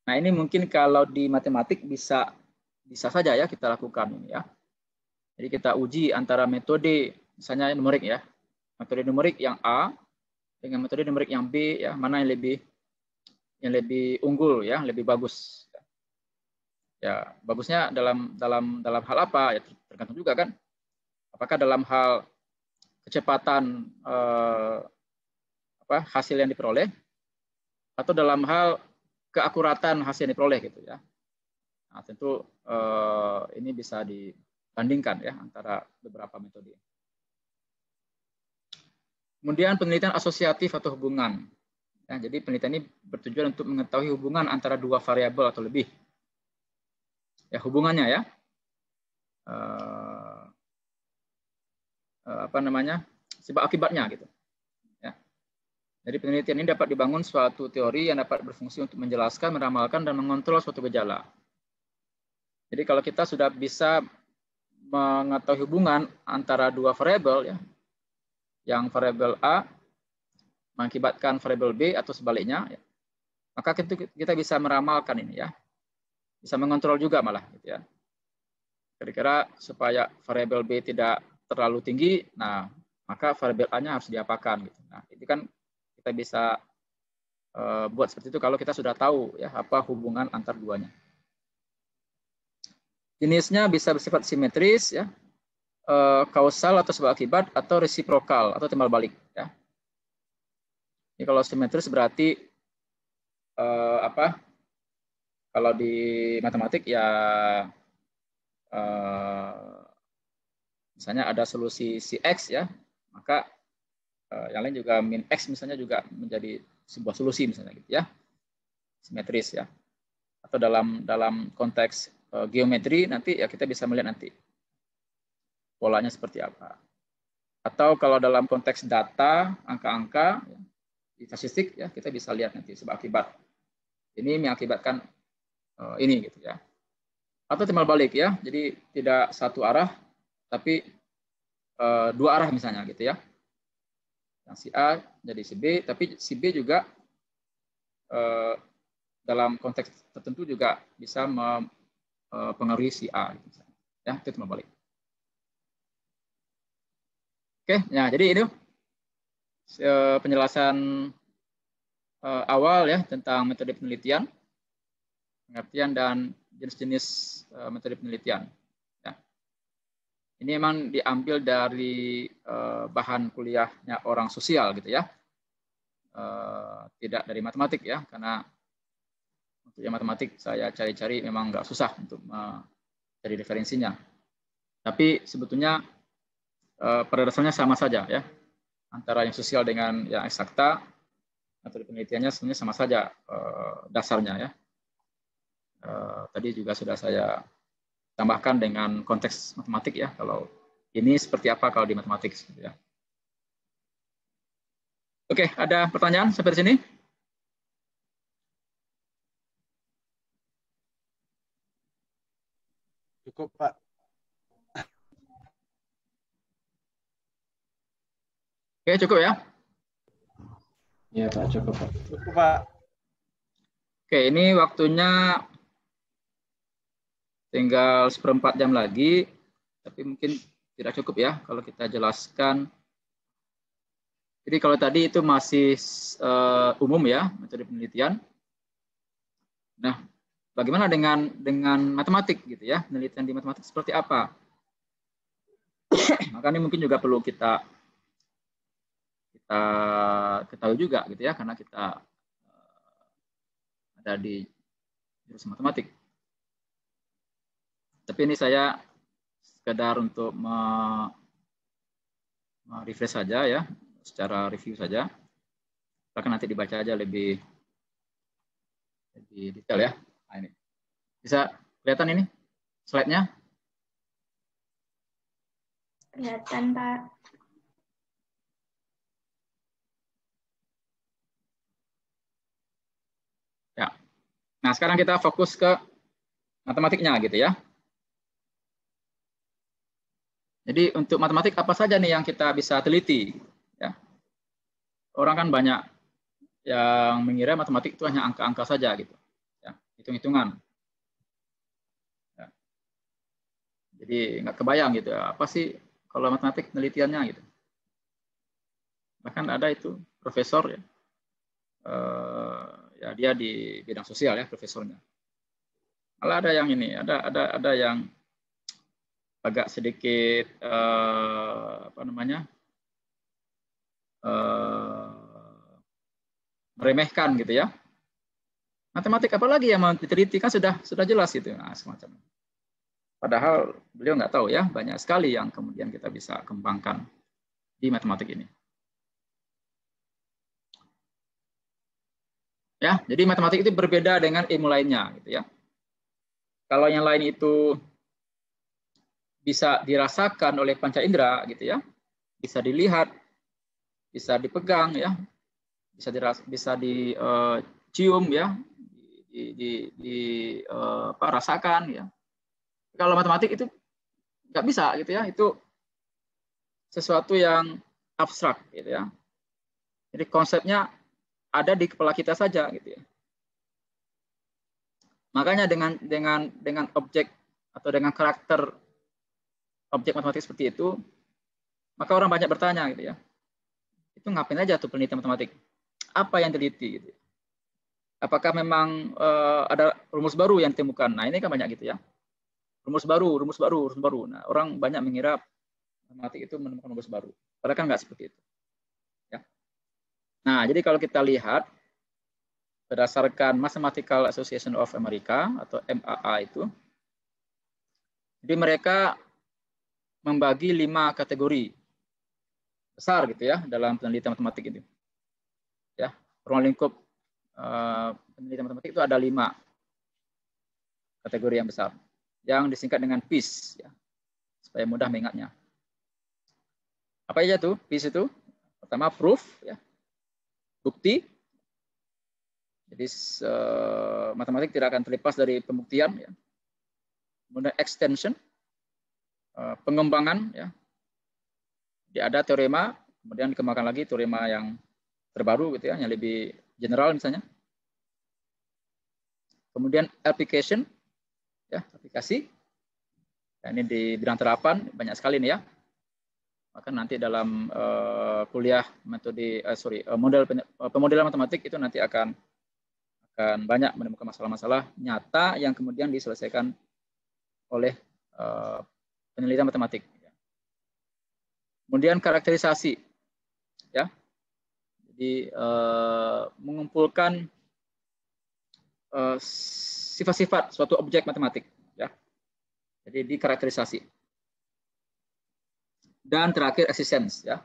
Nah, ini mungkin kalau di matematik bisa saja ya kita lakukan ini ya. Jadi kita uji antara metode misalnya numerik ya. Metode numerik yang A dengan metode numerik yang B ya, mana yang lebih unggul ya, lebih bagus. Ya, bagusnya dalam hal apa? Ya tergantung juga kan. Apakah dalam hal kecepatan hasil yang diperoleh atau dalam hal keakuratan hasil yang diperoleh gitu ya. Nah, tentu ini bisa dibandingkan ya antara beberapa metode. Kemudian penelitian asosiatif atau hubungan. Ya, jadi penelitian ini bertujuan untuk mengetahui hubungan antara dua variabel atau lebih. Ya, hubungannya ya. Sebab akibatnya gitu. Ya. Jadi penelitian ini dapat dibangun suatu teori yang dapat berfungsi untuk menjelaskan, meramalkan, dan mengontrol suatu gejala. Jadi kalau kita sudah bisa mengetahui hubungan antara dua variabel, ya, yang variabel A mengakibatkan variabel B atau sebaliknya, ya, maka kita bisa meramalkan ini ya, bisa mengontrol juga malah, gitu ya. Kira-kira supaya variabel B tidak terlalu tinggi, nah maka variabel A-nya harus diapakan, gitu. Nah itu kan kita bisa buat seperti itu kalau kita sudah tahu ya apa hubungan antar duanya. Jenisnya bisa bersifat simetris ya, kausal atau sebab akibat, atau resiprokal atau timbal balik ya. Ini kalau simetris berarti kalau di matematik ya misalnya ada solusi si X ya, maka yang lain juga min X misalnya juga menjadi sebuah solusi misalnya gitu ya. Simetris ya. Atau dalam konteks geometri nanti ya kita bisa melihat nanti polanya seperti apa. Atau kalau dalam konteks data, angka-angka ya, di statistik ya kita bisa lihat nanti sebab akibat. Ini mengakibatkan ini gitu ya. Atau timbal balik ya. Jadi tidak satu arah tapi dua arah misalnya gitu ya. Yang si A jadi si B, tapi si B juga dalam konteks tertentu juga bisa mempengaruhi si A. Gitu. Ya, itu timbal balik. Oke, nah jadi itu penjelasan awal ya tentang metode penelitian, pengertian dan jenis-jenis metode penelitian. Ya. Ini memang diambil dari bahan kuliahnya orang sosial gitu ya, tidak dari matematik ya, karena untuk yang matematik saya cari-cari memang nggak susah untuk mencari referensinya. Tapi sebetulnya pada dasarnya sama saja ya, antara yang sosial dengan yang eksakta, metode penelitiannya sebenarnya sama saja dasarnya ya. Tadi juga sudah saya tambahkan dengan konteks matematik ya, kalau ini seperti apa kalau di matematik gitu ya. Oke, ada pertanyaan sampai di sini? Cukup, Pak. Oke, cukup ya? Iya, Pak, cukup, Pak. Cukup, Pak. Oke, ini waktunya tinggal 1/4 jam lagi, tapi mungkin tidak cukup ya kalau kita jelaskan. Jadi kalau tadi itu masih umum ya, metode penelitian. Nah, bagaimana dengan matematik gitu ya? Penelitian di matematik seperti apa? Maka ini mungkin juga perlu kita ketahui juga gitu ya, karena kita ada di jurusan matematik. Tapi ini saya sekedar untuk refresh saja ya, secara review saja. Akan nanti dibaca aja lebih detail ya. Nah, ini bisa kelihatan ini slide-nya? Kelihatan, Pak. Ya. Nah, sekarang kita fokus ke matematiknya gitu ya. Jadi untuk matematik apa saja nih yang kita bisa teliti? Ya. Orang kan banyak yang mengira matematik itu hanya angka-angka saja gitu, ya, hitung-hitungan. Ya. Jadi nggak kebayang gitu, apa sih kalau matematik penelitiannya gitu. Bahkan ada itu profesor ya, ya dia di bidang sosial ya profesornya. Malah ada yang ini, ada yang agak sedikit apa namanya meremehkan gitu ya. Matematik apalagi yang mau diteliti kan sudah jelas gitu, nah, semacam. Padahal beliau nggak tahu ya, banyak sekali yang kemudian kita bisa kembangkan di matematik ini. Ya, jadi matematik itu berbeda dengan ilmu lainnya gitu ya. Kalau yang lain itu bisa dirasakan oleh panca indera gitu ya, bisa dilihat, bisa dipegang ya, bisa dicium ya, rasakan ya. Kalau matematik itu nggak bisa gitu ya, itu sesuatu yang abstrak gitu ya. Jadi konsepnya ada di kepala kita saja gitu ya. Makanya dengan objek atau dengan karakter objek matematik seperti itu, maka orang banyak bertanya gitu ya. Itu ngapain aja tuh penelitian matematik? Apa yang teliti gitu? Apakah memang ada rumus baru yang ditemukan? Nah, ini kan banyak gitu ya. Rumus baru. Nah, orang banyak mengira matematik itu menemukan rumus baru. Padahal kan nggak seperti itu. Ya. Nah, jadi kalau kita lihat berdasarkan Mathematical Association of America atau MAA itu, jadi mereka membagi 5 kategori besar gitu ya dalam penelitian matematik itu. Ya, ruang lingkup penelitian matematik itu ada 5 kategori yang besar, yang disingkat dengan PIS, ya, supaya mudah mengingatnya. Apa aja tuh PIS itu? Pertama proof, ya, bukti. Jadi matematik tidak akan terlepas dari pembuktian. Ya. Kemudian extension, pengembangan. Ya. Jadi ada teorema, kemudian dikembangkan lagi teorema yang terbaru, gitu ya, yang lebih general misalnya. Kemudian application, ya, aplikasi. Nah, ini di bidang terapan banyak sekali nih ya. Maka nanti dalam kuliah metode, model pemodelan matematik itu nanti akan banyak menemukan masalah-masalah nyata yang kemudian diselesaikan oleh penelitian matematik. Kemudian karakterisasi, ya, jadi mengumpulkan sifat-sifat suatu objek matematik, ya, jadi dikarakterisasi. Dan terakhir existence, ya,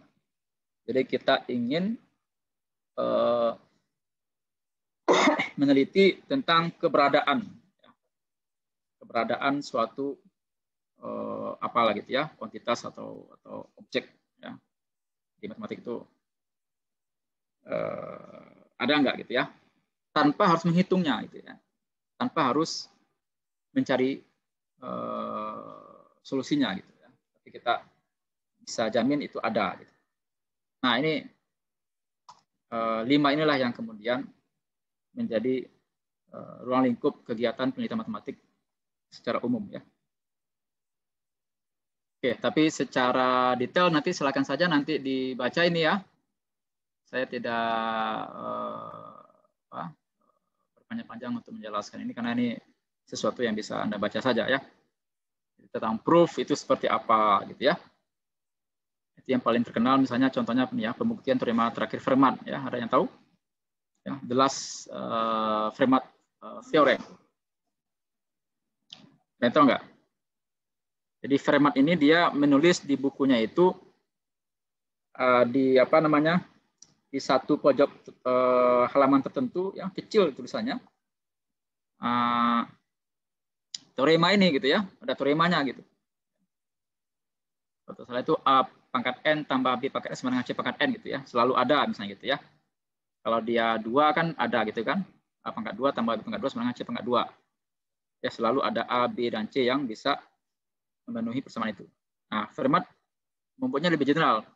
jadi kita ingin meneliti tentang keberadaan suatu apalah gitu ya, kuantitas atau objek ya. Di matematik itu ada enggak gitu ya, tanpa harus menghitungnya gitu ya, tanpa harus mencari solusinya gitu ya, tapi kita bisa jamin itu ada gitu. Nah, ini 5 inilah yang kemudian menjadi ruang lingkup kegiatan penelitian matematik secara umum ya. Oke, tapi secara detail nanti silakan saja nanti dibaca ini ya. Saya tidak berpanjang-panjang untuk menjelaskan ini karena ini sesuatu yang bisa Anda baca saja ya. Tentang proof itu seperti apa gitu ya. Itu yang paling terkenal misalnya contohnya ya, pembuktian teorema terakhir Fermat ya, ada yang tahu? Ya, the last Fermat theorem. Kalian tahu nggak? Jadi Fermat ini dia menulis di bukunya itu di apa namanya, di satu pojok halaman tertentu yang kecil tulisannya teorema ini gitu ya, ada teoremanya gitu. Kalau salah itu A pangkat N tambah B pangkat S sama dengan C pangkat N gitu ya, selalu ada misalnya gitu ya. Kalau dia 2 kan ada gitu kan, A pangkat 2 tambah B pangkat 2 sama dengan C pangkat 2. Ya, selalu ada A, B, dan C yang bisa memenuhi persamaan itu. Nah, Fermat membuatnya lebih general.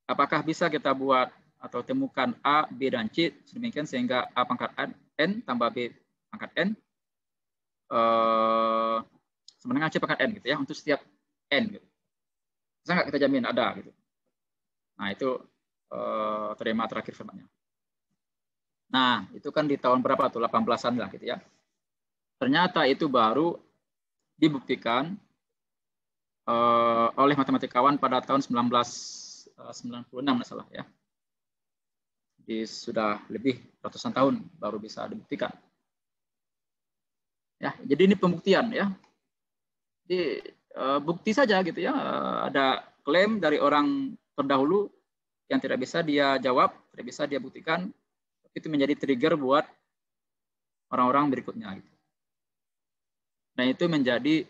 Apakah bisa kita buat atau temukan A, B, dan C sedemikian sehingga A pangkat N tambah B pangkat N sama dengan C pangkat N gitu ya, untuk setiap N gitu. Bisa nggak kita jamin ada gitu. Nah itu teorema terakhir Feynman-nya. Nah itu kan di tahun berapa tuh, 18-an lah gitu ya. Ternyata itu baru dibuktikan oleh matematikawan pada tahun 1996 masalah ya. Jadi sudah lebih ratusan tahun baru bisa dibuktikan. Ya, jadi ini pembuktian ya. Jadi bukti saja gitu ya. Ada klaim dari orang terdahulu yang tidak bisa dia jawab, tidak bisa dia buktikan, itu menjadi trigger buat orang-orang berikutnya. Gitu. Nah itu menjadi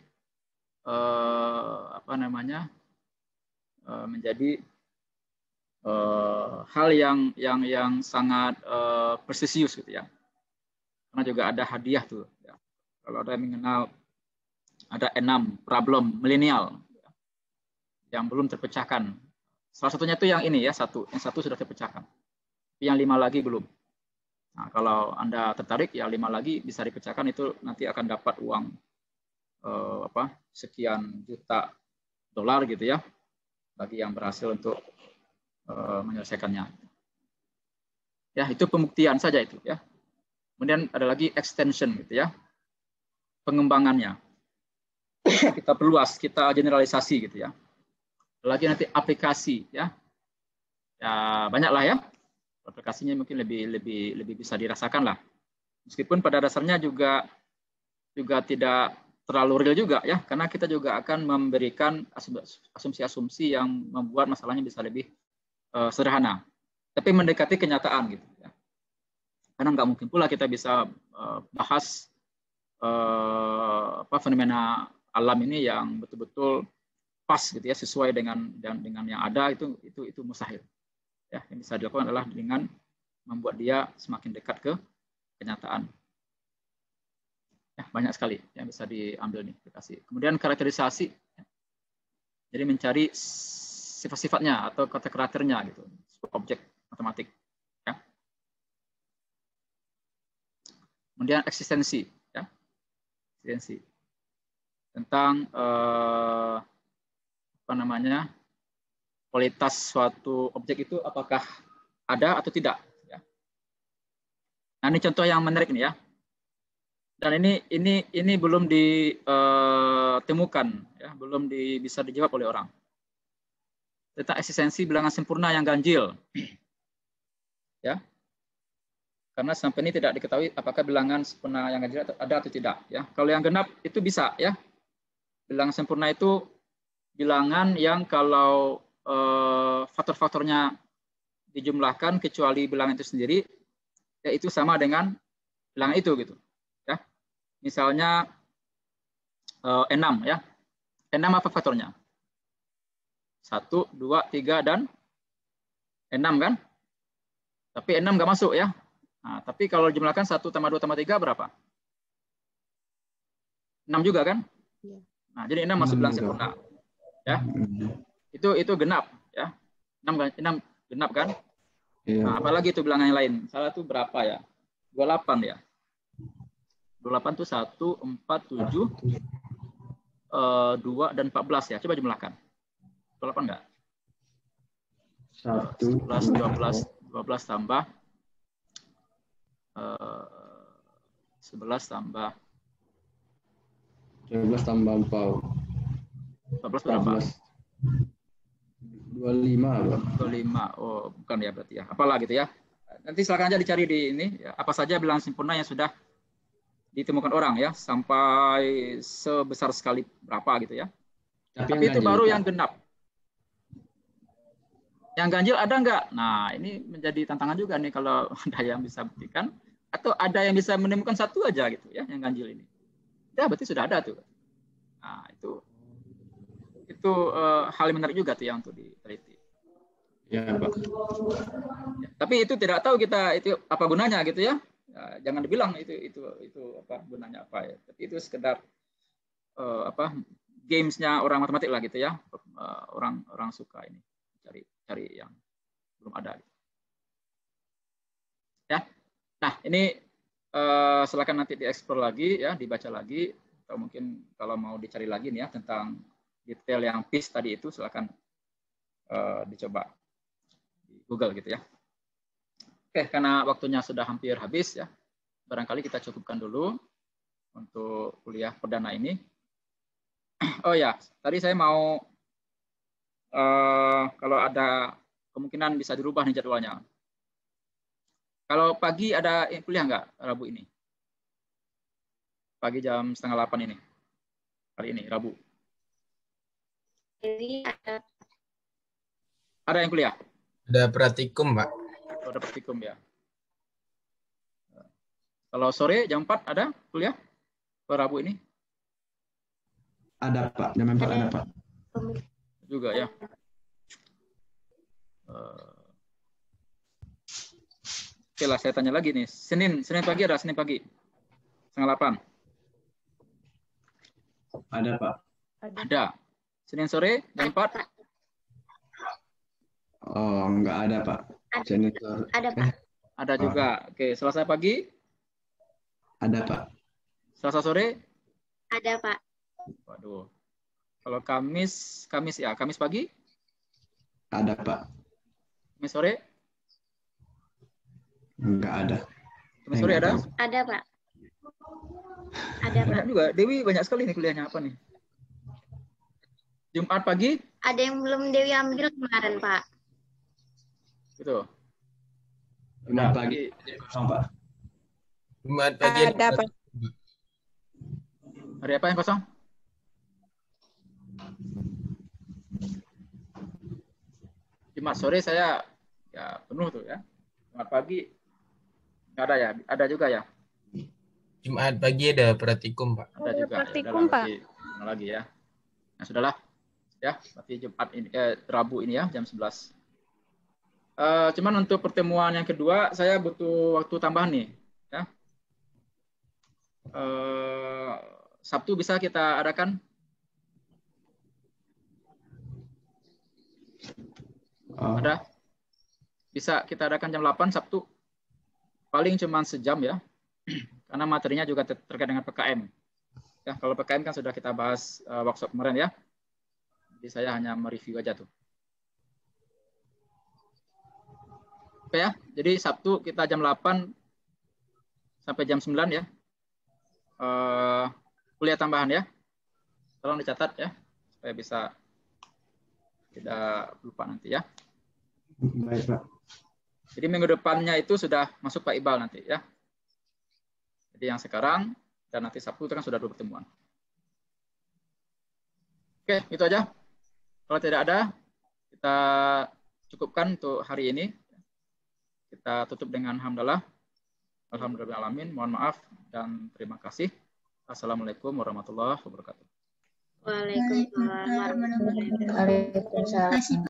menjadi hal yang sangat presisius gitu ya. Karena juga ada hadiah tuh. Ya. Kalau ada yang mengenal ada 6 problem milenial ya, yang belum terpecahkan. Salah satunya itu yang ini ya, yang satu sudah terpecahkan. Yang 5 lagi belum. Nah, kalau Anda tertarik ya 5 lagi bisa dipecahkan, itu nanti akan dapat uang sekian juta dolar gitu ya bagi yang berhasil untuk menyelesaikannya. Ya, itu pembuktian saja itu ya. Kemudian ada lagi extension gitu ya. Pengembangannya. Kita perluas, kita generalisasi gitu ya. Lagi nanti aplikasi ya. Ya banyaklah ya. Aplikasinya mungkin lebih bisa dirasakan lah. Meskipun pada dasarnya juga tidak terlalu real juga ya, karena kita juga akan memberikan asumsi-asumsi yang membuat masalahnya bisa lebih sederhana, tapi mendekati kenyataan gitu ya. Karena nggak mungkin pula kita bisa bahas fenomena alam ini yang betul-betul pas gitu ya, sesuai dengan yang ada, itu mustahil. Ya, yang bisa dilakukan adalah dengan membuat dia semakin dekat ke kenyataan. Ya, banyak sekali yang bisa diambil nih aplikasi. Kemudian karakterisasi, ya. Jadi mencari sifat-sifatnya atau karakternya gitu, objek matematik. Ya. Kemudian eksistensi, ya. Eksistensi tentang kualitas suatu objek itu apakah ada atau tidak. Ya. Nah ini contoh yang menarik nih ya. Dan ini belum ditemukan, ya, belum bisa dijawab oleh orang. Tentang eksistensi bilangan sempurna yang ganjil, ya, karena sampai ini tidak diketahui apakah bilangan sempurna yang ganjil ada atau tidak. Ya, kalau yang genap itu bisa, ya, bilangan sempurna itu bilangan yang kalau faktor-faktornya dijumlahkan kecuali bilangan itu sendiri, ya itu sama dengan bilangan itu gitu. Ya. Misalnya 6 ya. 6 apa faktornya? 1, 2, 3 dan 6 kan? Tapi 6 nggak masuk ya. Nah, tapi kalau jumlahkan 1 tambah 2 tambah 3 berapa? 6 juga kan? Ya. Nah, jadi 6 masuk bilangan sempurna. Ya. Itu genap ya. 6 genap kan? Ya. Nah, apalagi itu bilangan yang lain. Salah itu berapa ya? 28 ya. 28 itu 1, 4, 7, 2, dan 14 ya. Coba jumlahkan. 28 enggak? 1, 11, 12 tambah 11 tambah 12 tambah 4. 14 berapa? 25. 25. Oh, bukan ya berarti ya. Apalah gitu ya. Nanti silakan aja dicari di ini ya, apa saja bilangan sempurna yang sudah ditemukan orang ya, sampai sebesar sekali berapa gitu ya. Tapi itu baru yang genap. Yang ganjil ada enggak? Nah, ini menjadi tantangan juga nih kalau ada yang bisa buktikan atau ada yang bisa menemukan satu aja gitu ya yang ganjil ini. Ya berarti sudah ada tuh. Nah, itu hal yang menarik juga tuh yang untuk diteliti. Ya, Pak. Ya, tapi itu tidak tahu kita itu apa gunanya gitu ya. Ya, jangan dibilang itu apa gunanya apa ya. Tapi itu sekedar gamesnya orang matematik lah gitu ya. Orang suka ini cari yang belum ada. Ya. Nah, ini silakan nanti dieksplor lagi ya, dibaca lagi, atau mungkin kalau mau dicari lagi nih ya tentang detail yang PIS tadi itu, silakan dicoba di Google gitu ya. Oke, karena waktunya sudah hampir habis ya, barangkali kita cukupkan dulu untuk kuliah perdana ini. Oh ya, tadi saya mau kalau ada kemungkinan bisa dirubah nih jadwalnya. Kalau pagi ada kuliah nggak Rabu ini? Pagi jam 7:30 ini. Hari ini, Rabu. Jadi Ada yang kuliah? Ada praktikum, Pak. Oh, ada praktikum ya. Kalau sore jam 4 ada kuliah? Rabu ini? Ada Pak, jam 4 ada Pak. Juga ya. Oke lah, saya tanya lagi nih. Senin pagi ada, Senin pagi 7:30. Ada Pak. Ada. Senin sore jam 4? Oh, enggak ada Pak. Janitor. ada Pak. Ada juga. Oke, Selasa pagi? Ada Pak. Selasa sore? Ada Pak. Waduh. Kalau Kamis ya, Kamis pagi? Ada Pak. Kamis sore? Enggak ada. Kamis sore ada? Ada Pak. Ada Pak. Banyak juga. Dewi banyak sekali nih kuliahnya, apa nih? Jumat pagi? Ada yang belum Dewi ambil kemarin Pak. Gitu. Jumat pagi kosong Pak. Jumat pagi Ada, Pak. Hari apa yang kosong? Jumat sore saya ya penuh tuh ya. Jumat pagi nggak ada ya? Ada juga ya? Jumat pagi ada praktikum, Pak. Ada juga. Praktikum, Ya, Pak. Mana lagi ya? Nah, sudahlah. Ya, berarti Jumat ini Rabu ini ya jam 11. Cuman untuk pertemuan yang kedua saya butuh waktu tambahan nih, ya. Sabtu bisa kita adakan? Ada? Bisa kita adakan jam 8 Sabtu? Paling cuma sejam ya. Karena materinya juga terkait dengan PKM. Ya, kalau PKM kan sudah kita bahas workshop kemarin ya. Jadi saya hanya mereview aja tuh. Oke ya, jadi Sabtu kita jam 8 sampai jam 9 ya. Kuliah tambahan ya. Tolong dicatat ya, supaya bisa tidak lupa nanti ya. Baik Pak. Jadi minggu depannya itu sudah masuk Pak Iqbal nanti ya. Jadi yang sekarang dan nanti Sabtu itu kan sudah 2 pertemuan. Oke, itu aja. Kalau tidak ada, kita cukupkan untuk hari ini. Kita tutup dengan hamdalah. Alhamdulillahirrahmanirrahim. Mohon maaf dan terima kasih. Assalamualaikum warahmatullahi wabarakatuh. Waalaikumsalam warahmatullahi wabarakatuh. Waalaikumsalam.